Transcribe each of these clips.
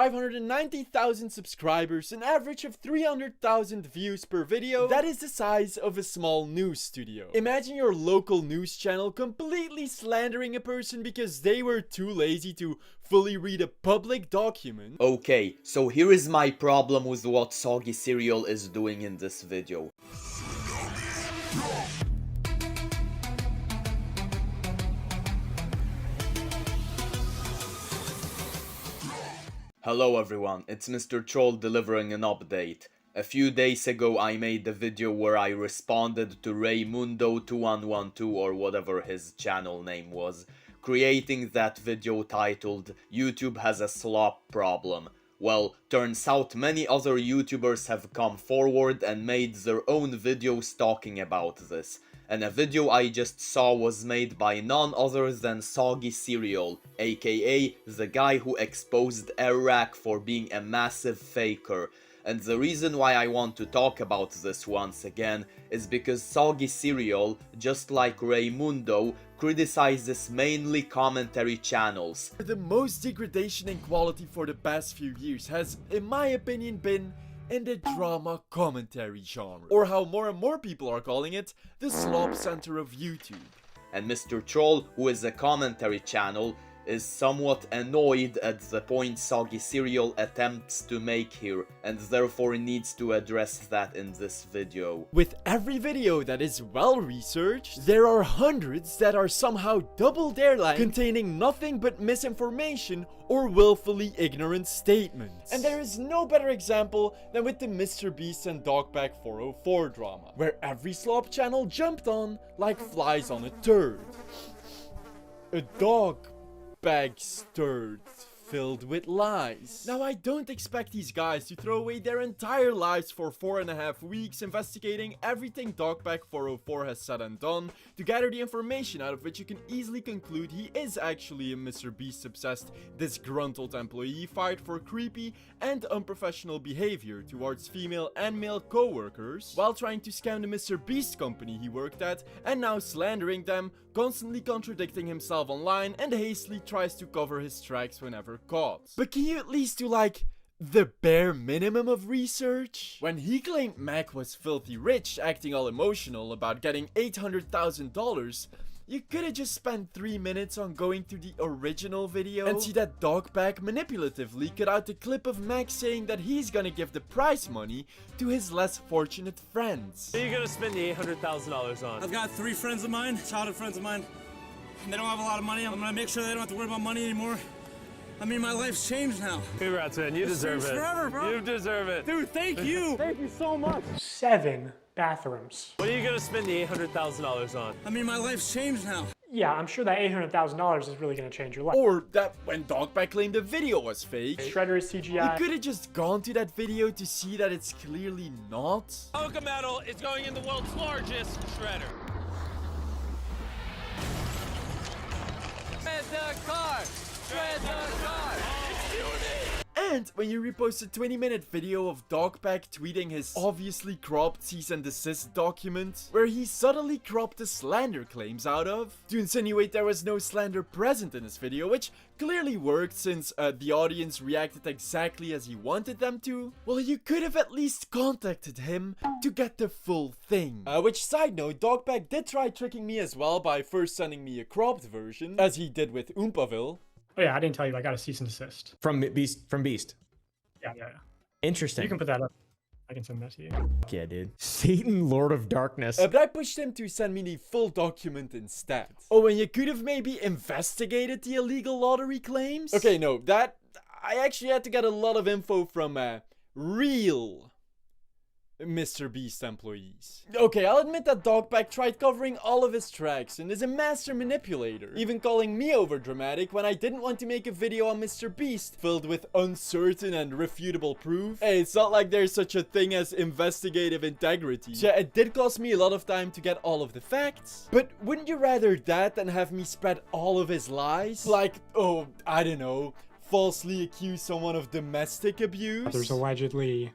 590,000 subscribers, an average of 300,000 views per video. That is the size of a small news studio. Imagine your local news channel completely slandering a person because they were too lazy to fully read a public document. Okay, so here is my problem with what Soggy Cereal is doing in this video. Hello everyone, it's Mr. Troll delivering an update. A few days ago I made the video where I responded to Raymundo2112 or whatever his channel name was, creating that video titled YouTube has a slop problem. Well, turns out many other YouTubers have come forward and made their own videos talking about this. And a video I just saw was made by none other than Soggy Cereal, aka the guy who exposed Iraq for being a massive faker. And the reason why I want to talk about this once again is because Soggy Cereal, just like Raymundo, criticizes mainly commentary channels. The most degradation in quality for the past few years has, in my opinion, been in the drama commentary genre, or how more and more people are calling it, the slop center of YouTube. And Mr. Troll, who is a commentary channel, is somewhat annoyed at the point Soggy Cereal attempts to make here, and therefore needs to address that in this video. With every video that is well researched, there are hundreds that are somehow double their length, containing nothing but misinformation or willfully ignorant statements. And there is no better example than with the MrBeast and Dogbag 404 drama, where every slop channel jumped on like flies on a turd. A dog bag stirred, filled with lies. Now I don't expect these guys to throw away their entire lives for 4.5 weeks investigating everything Dogbag 404 has said and done to gather the information out of which you can easily conclude he is actually a MrBeast obsessed, disgruntled employee fired for creepy and unprofessional behavior towards female and male co-workers while trying to scam the MrBeast company he worked at and now slandering them, constantly contradicting himself online and hastily tries to cover his tracks whenever caught. But can you at least do like the bare minimum of research? When he claimed Mac was filthy rich, acting all emotional about getting $800,000, you could've just spent 3 minutes on going to the original video and see that Dogbag manipulatively cut out the clip of Mac saying that he's gonna give the prize money to his less fortunate friends. What are you gonna spend the $800,000 on? I've got 3 friends of mine, childhood friends of mine, and they don't have a lot of money. I'm gonna make sure they don't have to worry about money anymore. I mean, my life's changed now. Congrats, man. You deserve it. Forever, bro. You deserve it. Dude, thank you. Thank you so much. 7 bathrooms. What are you gonna spend the $800,000 on? I mean, my life's changed now. Yeah, I'm sure that $800,000 is really going to change your life. Or that when Dogbag claimed the video was fake, Shredder is CGI. you could have just gone to that video to see that it's clearly not. Oka Metal is going in the world's largest shredder. Shred the car! Shred the car! And when you repost a 20-minute video of Dogbag tweeting his obviously cropped cease and desist document, where he subtly cropped the slander claims out of, to insinuate there was no slander present in his video, which clearly worked since the audience reacted exactly as he wanted them to, well, you could have at least contacted him to get the full thing. Which, side note, Dogbag did try tricking me as well by first sending me a cropped version, as he did with Oompaville. Oh yeah, I didn't tell you I got a cease and desist. From Beast. Yeah. Interesting. You can put that up. I can send that to you. Yeah, dude. Satan, Lord of Darkness. But I pushed him to send me the full document instead. Oh, and you could have maybe investigated the illegal lottery claims? Okay, no, that... I actually had to get a lot of info from, real MrBeast employees. Okay, I'll admit that Dogbag tried covering all of his tracks and is a master manipulator, even calling me overdramatic when I didn't want to make a video on MrBeast filled with uncertain and refutable proof. Hey, it's not like there's such a thing as investigative integrity. So yeah, it did cost me a lot of time to get all of the facts, but wouldn't you rather that than have me spread all of his lies? Like, oh, I don't know, falsely accuse someone of domestic abuse? There's allegedly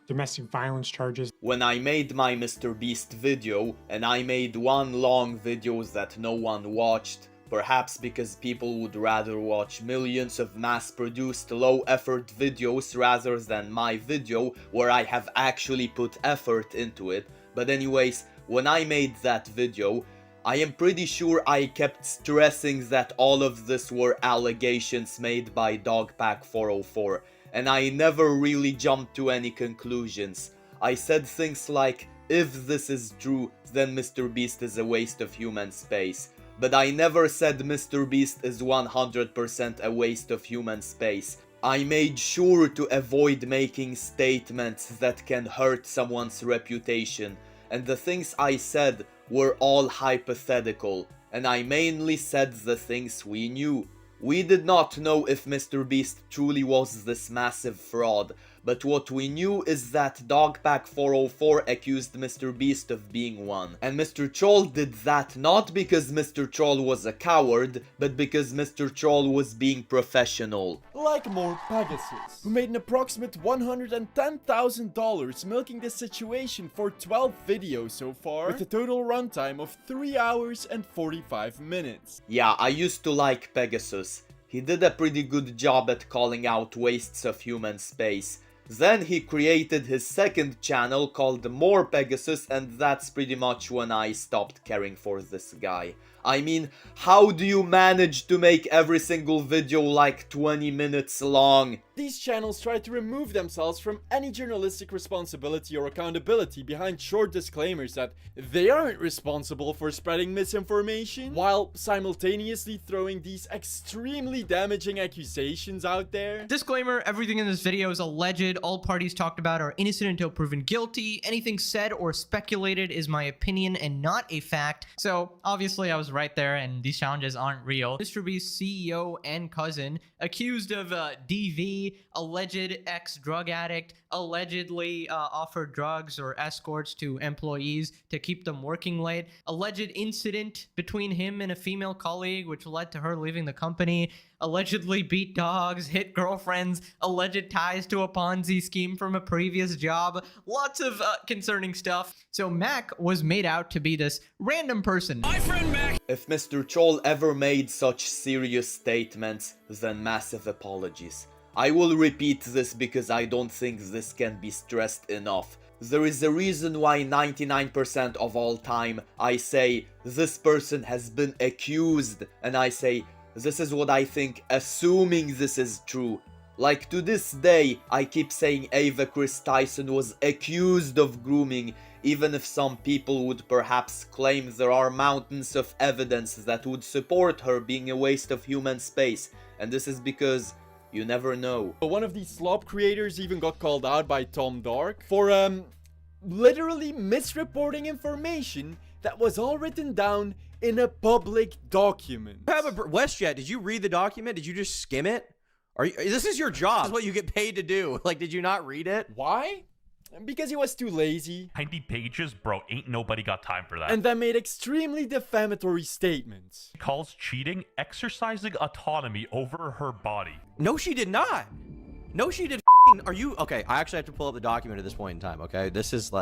domestic violence charges. When I made my MrBeast video, and I made one long video that no one watched, perhaps because people would rather watch millions of mass-produced low-effort videos rather than my video where I have actually put effort into it. But anyways, when I made that video, I am pretty sure I kept stressing that all of this were allegations made by Dogpack404, and I never really jumped to any conclusions. I said things like, if this is true, then MrBeast is a waste of human space. But I never said MrBeast is 100% a waste of human space. I made sure to avoid making statements that can hurt someone's reputation, and the things I said were all hypothetical, and I mainly said the things we knew. We did not know if MrBeast truly was this massive fraud, but what we knew is that Dogpack404 accused MrBeast of being one. And Mr. Troll did that not because Mr. Troll was a coward, but because Mr. Troll was being professional. Like more Pegasus, who made an approximate $110,000 milking this situation for 12 videos so far, with a total runtime of 3 hours and 45 minutes. Yeah, I used to like Pegasus. He did a pretty good job at calling out wastes of human space. Then he created his second channel called More Pegasus, and that's pretty much when I stopped caring for this guy. I mean, how do you manage to make every single video like 20 minutes long? These channels try to remove themselves from any journalistic responsibility or accountability behind short disclaimers that they aren't responsible for spreading misinformation, while simultaneously throwing these extremely damaging accusations out there. Disclaimer, everything in this video is alleged. All parties talked about are innocent until proven guilty. Anything said or speculated is my opinion and not a fact. So obviously I was right there, and these challenges aren't real. MrBeast's CEO and cousin accused of DV, alleged ex-drug addict, allegedly offered drugs or escorts to employees to keep them working late, alleged incident between him and a female colleague which led to her leaving the company, allegedly beat dogs, hit girlfriends, alleged ties to a Ponzi scheme from a previous job, lots of concerning stuff. So Mac was made out to be this random person. My friend Mac. If Mr. Troll ever made such serious statements, then massive apologies. I will repeat this because I don't think this can be stressed enough. There is a reason why 99% of all time I say this person has been accused, and I say this is what I think, assuming this is true. Like to this day, I keep saying Ava Chris Tyson was accused of grooming, even if some people would perhaps claim there are mountains of evidence that would support her being a waste of human space, and this is because you never know. One of these slop creators even got called out by Tom Dark for literally misreporting information that was all written down in a public document. WestJet, did you read the document? Did you just skim it? This is your job. This is what you get paid to do. Like, did you not read it? Why? Because he was too lazy. 90 pages? Bro, ain't nobody got time for that. And then made extremely defamatory statements. He calls cheating exercising autonomy over her body. No, she did not. No, she did. Are you okay? I actually have to pull up the document at this point in time. Okay, this is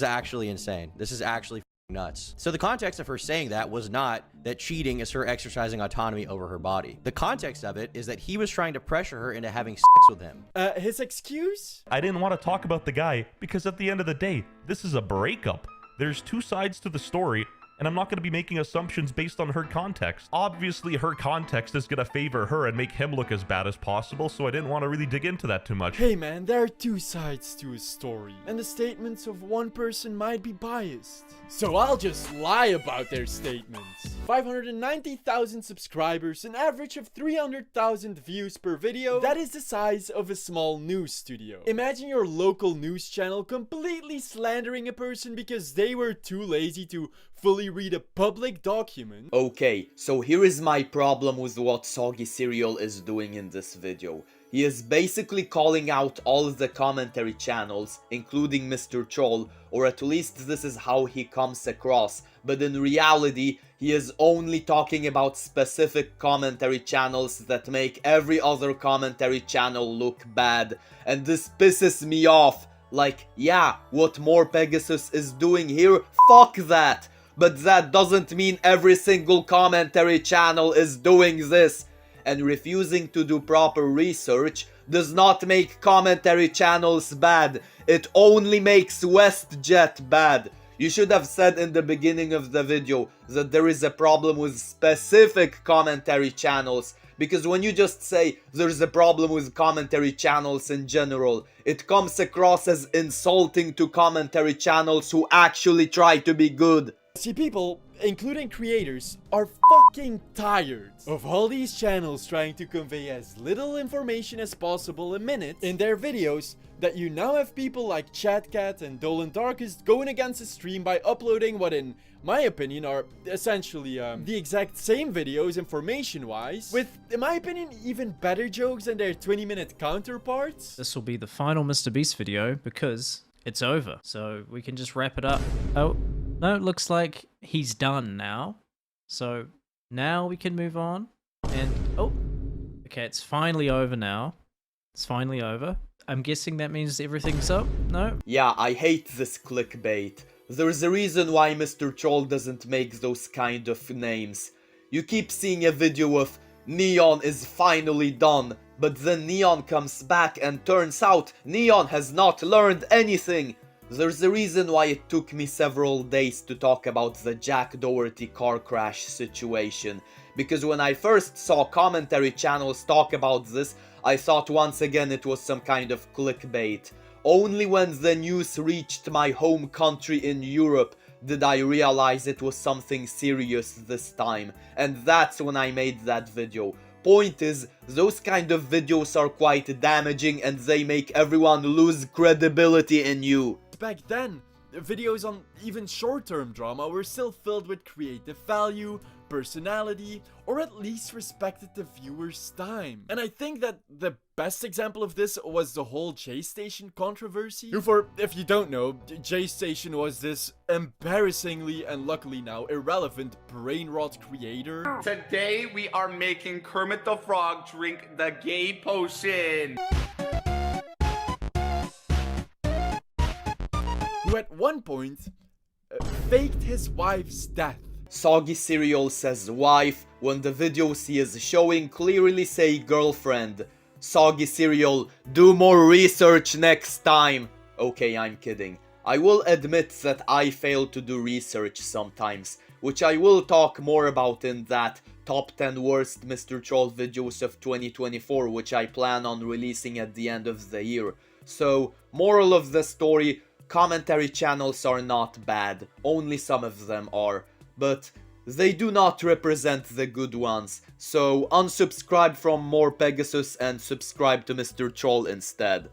actually insane. This is actually nuts. So the context of her saying that was not that cheating is her exercising autonomy over her body. The context of it is that he was trying to pressure her into having sex with him. His excuse? I didn't want to talk about the guy because at the end of the day, this is a breakup. There's two sides to the story, and I'm not going to be making assumptions based on her context. Obviously, her context is going to favor her and make him look as bad as possible, so I didn't want to really dig into that too much. Hey man, there are two sides to a story, and the statements of one person might be biased. So I'll just lie about their statements. 590,000 subscribers, an average of 300,000 views per video. That is the size of a small news studio. Imagine your local news channel completely slandering a person because they were too lazy to fully read a public document. Okay, so here is my problem with what Soggy Cereal is doing in this video. He is basically calling out all the commentary channels, including Mr. Troll, or at least this is how he comes across, but in reality, he is only talking about specific commentary channels that make every other commentary channel look bad, and this pisses me off. Like, yeah, what More Pegasus is doing here, fuck that! but that doesn't mean every single commentary channel is doing this. And refusing to do proper research does not make commentary channels bad. It only makes WestJet bad. You should have said in the beginning of the video that there is a problem with specific commentary channels, because when you just say there's a problem with commentary channels in general, it comes across as insulting to commentary channels who actually try to be good. See, people, including creators, are fucking tired of all these channels trying to convey as little information as possible a minute in their videos, that you now have people like Chatcat and Dolan Darkest going against the stream by uploading what, in my opinion, are essentially the exact same videos information-wise, with, in my opinion, even better jokes than their 20-minute counterparts. This will be the final MrBeast video because it's over, so we can just wrap it up. Oh, no, it looks like he's done now. So now we can move on. And, oh, okay, it's finally over now. It's finally over. I'm guessing that means everything's up? No? Yeah, I hate this clickbait. There's a reason why Mr. Troll doesn't make those kind of names. You keep seeing a video of Neon is finally done, but then Neon comes back and turns out Neon has not learned anything. There's a reason why it took me several days to talk about the Jack Doherty car crash situation, because when I first saw commentary channels talk about this, I thought once again it was some kind of clickbait. Only when the news reached my home country in Europe did I realize it was something serious this time, and that's when I made that video. Point is, those kind of videos are quite damaging and they make everyone lose credibility in you. Back then, videos on even short-term drama were still filled with creative value, personality, or at least respected the viewer's time. And I think that the best example of this was the whole J-Station controversy. Who, for if you don't know, J-Station was this embarrassingly and luckily now irrelevant brain rot creator. Today we are making Kermit the Frog drink the gay potion. Who at one point faked his wife's death. Soggy Cereal says wife, when the videos he is showing clearly say girlfriend. Soggy Cereal, do more research next time. Okay, I'm kidding. I will admit that I fail to do research sometimes, which I will talk more about in that top 10 worst Mr. Troll videos of 2024, which I plan on releasing at the end of the year. So, moral of the story, commentary channels are not bad, only some of them are, but they do not represent the good ones, so unsubscribe from More Pegasus and subscribe to Mr. Troll instead.